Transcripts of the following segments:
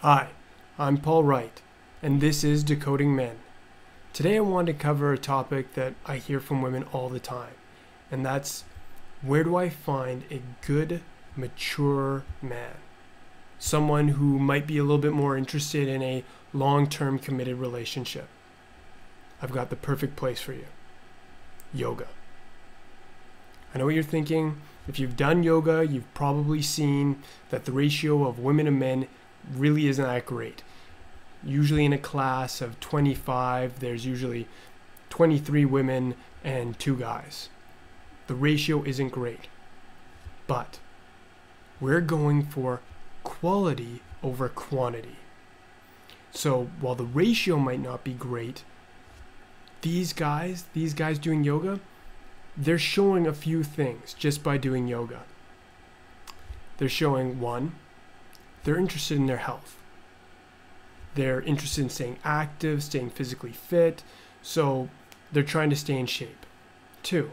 Hi, I'm Paul Wright, and this is Decoding Men. Today I want to cover a topic that I hear from women all the time, and that's where do I find a good, mature man? Someone who might be a little bit more interested in a long-term committed relationship. I've got the perfect place for you. Yoga. I know what you're thinking. If you've done yoga, you've probably seen that the ratio of women and men really isn't that great. Usually in a class of 25, there's usually 23 women and 2 guys. The ratio isn't great. But we're going for quality over quantity. So while the ratio might not be great, these guys doing yoga, they're showing a few things just by doing yoga. They're showing, one, they're interested in their health. They're interested in staying active, staying physically fit, so they're trying to stay in shape. 2,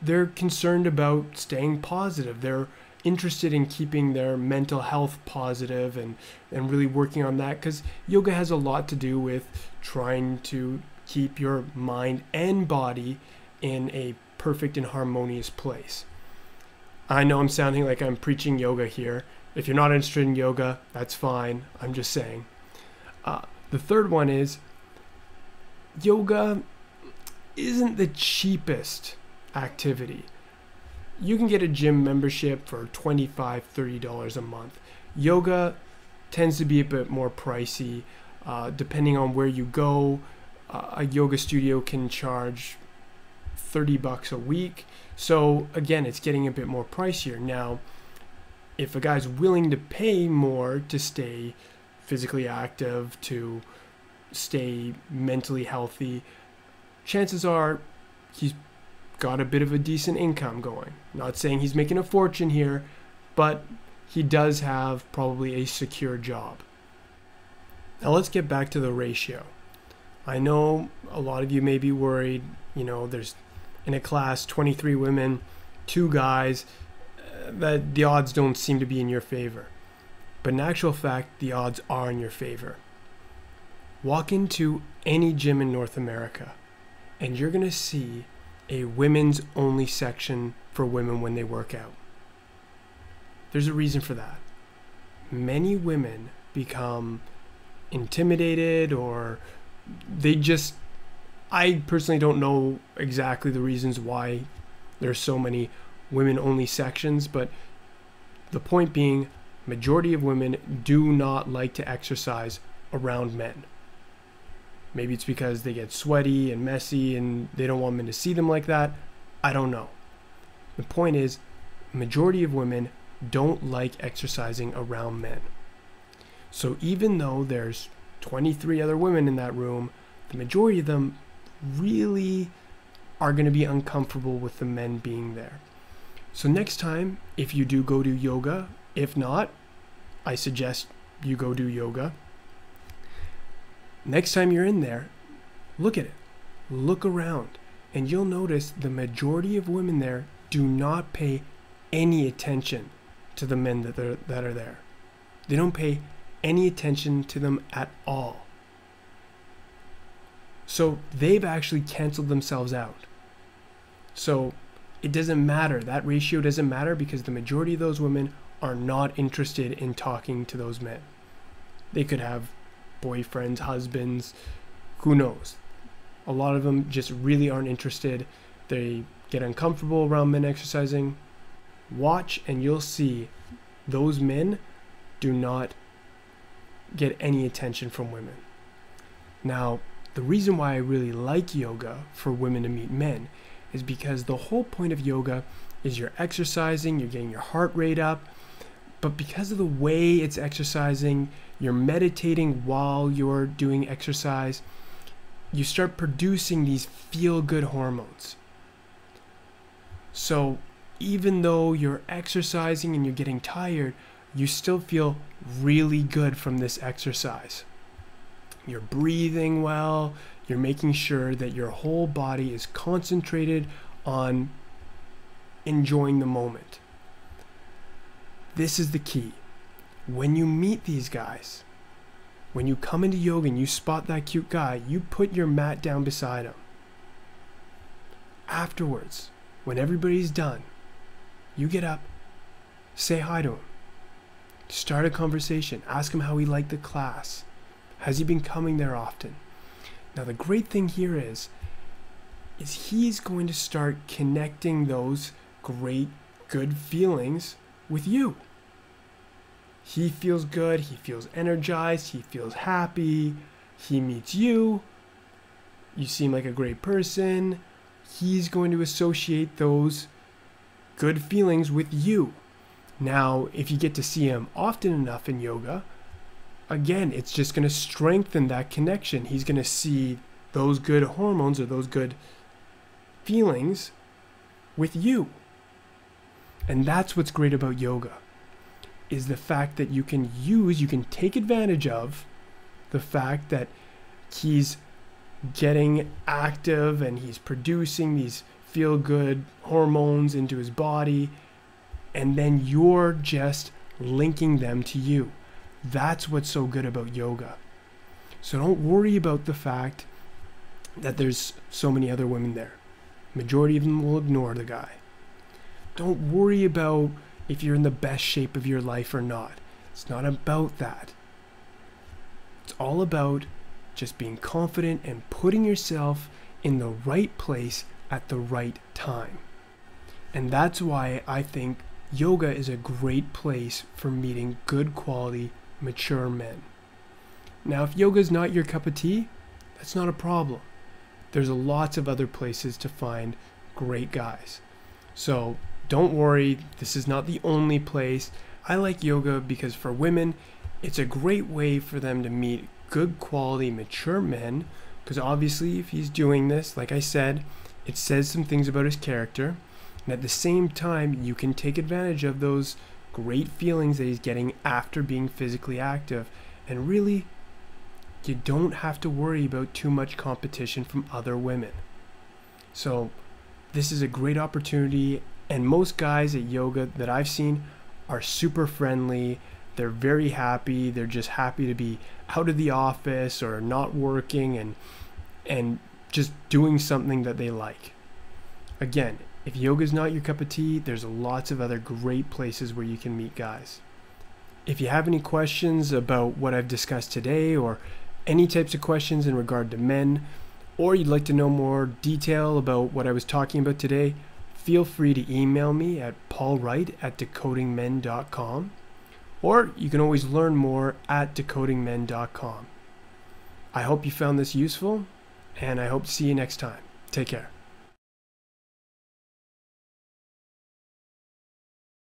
they're concerned about staying positive. They're interested in keeping their mental health positive and really working on that, because yoga has a lot to do with trying to keep your mind and body in a perfect and harmonious place. I know I'm sounding like I'm preaching yoga here. If you're not interested in yoga, that's fine. I'm just saying. The third one is yoga isn't the cheapest activity. You can get a gym membership for $25, $30 a month. Yoga tends to be a bit more pricey. Depending on where you go, a yoga studio can charge $30 a week. So again, it's getting a bit more pricier. Now, if a guy's willing to pay more to stay physically active, to stay mentally healthy, chances are he's got a bit of a decent income going. Not saying he's making a fortune here, but he does have probably a secure job. Now let's get back to the ratio. I know a lot of you may be worried, there's in a class 23 women, 2 guys, that the odds don't seem to be in your favor. But in actual fact, the odds are in your favor. Walk into any gym in North America, and you're going to see a women's only section for women when they work out. There's a reason for that. Many women become intimidated, or I personally don't know exactly the reasons why there's so many women only sections, but the point being, majority of women do not like to exercise around men. Maybe it's because they get sweaty and messy and they don't want men to see them like that. I don't know. The point is, majority of women don't like exercising around men. So even though there's 23 other women in that room, the majority of them really are going to be uncomfortable with the men being there. So next time, if you do go do yoga, if not, I suggest you go do yoga. Next time you're in there, look at it. Look around, and you'll notice the majority of women there do not pay any attention to the men that are there. They don't pay any attention to them at all. So they've actually canceled themselves out. So it doesn't matter. That ratio doesn't matter because the majority of those women are not interested in talking to those men. They could have boyfriends, husbands, who knows. A lot of them just really aren't interested. They get uncomfortable around men exercising. Watch and you'll see those men do not get any attention from women. Now, the reason why I really like yoga for women to meet men is because the whole point of yoga is you're exercising, you're getting your heart rate up, but because of the way it's exercising, you're meditating while you're doing exercise, you start producing these feel-good hormones. So even though you're exercising and you're getting tired, you still feel really good from this exercise. You're breathing well, you're making sure that your whole body is concentrated on enjoying the moment. This is the key. when you meet these guys, when you come into yoga and you spot that cute guy, you put your mat down beside him. Afterwards, when everybody's done, you get up, say hi to him, start a conversation, ask him how he liked the class. Has he been coming there often? Now the great thing here is he's going to start connecting those great, good feelings with you. He feels good, he feels energized, he feels happy, he meets you, you seem like a great person. He's going to associate those good feelings with you. Now, if you get to see him often enough in yoga, again, it's just going to strengthen that connection. He's going to see those good hormones or those good feelings with you. And that's what's great about yoga, is the fact that you can take advantage of the fact that he's getting active and he's producing these feel-good hormones into his body, and then you're just linking them to you. That's what's so good about yoga. So don't worry about the fact that there's so many other women there. Majority of them will ignore the guy. Don't worry about if you're in the best shape of your life or not. It's not about that. It's all about just being confident and putting yourself in the right place at the right time. And that's why I think yoga is a great place for meeting good quality, mature men. Now, if yoga is not your cup of tea, that's not a problem. There's lots of other places to find great guys. So don't worry, this is not the only place. I like yoga because for women, it's a great way for them to meet good quality, mature men, because obviously if he's doing this, like I said, it says some things about his character. And at the same time, you can take advantage of those great feelings that he's getting after being physically active. And really, you don't have to worry about too much competition from other women. So this is a great opportunity, and most guys at yoga that I've seen are super friendly. They're very happy. They're just happy to be out of the office or not working and just doing something that they like. Again, if yoga is not your cup of tea, there's lots of other great places where you can meet guys. If you have any questions about what I've discussed today, or any types of questions in regard to men, or you'd like to know more detail about what I was talking about today, feel free to email me at paulwright@decodingmen.com, or you can always learn more at decodingmen.com. I hope you found this useful, and I hope to see you next time. Take care.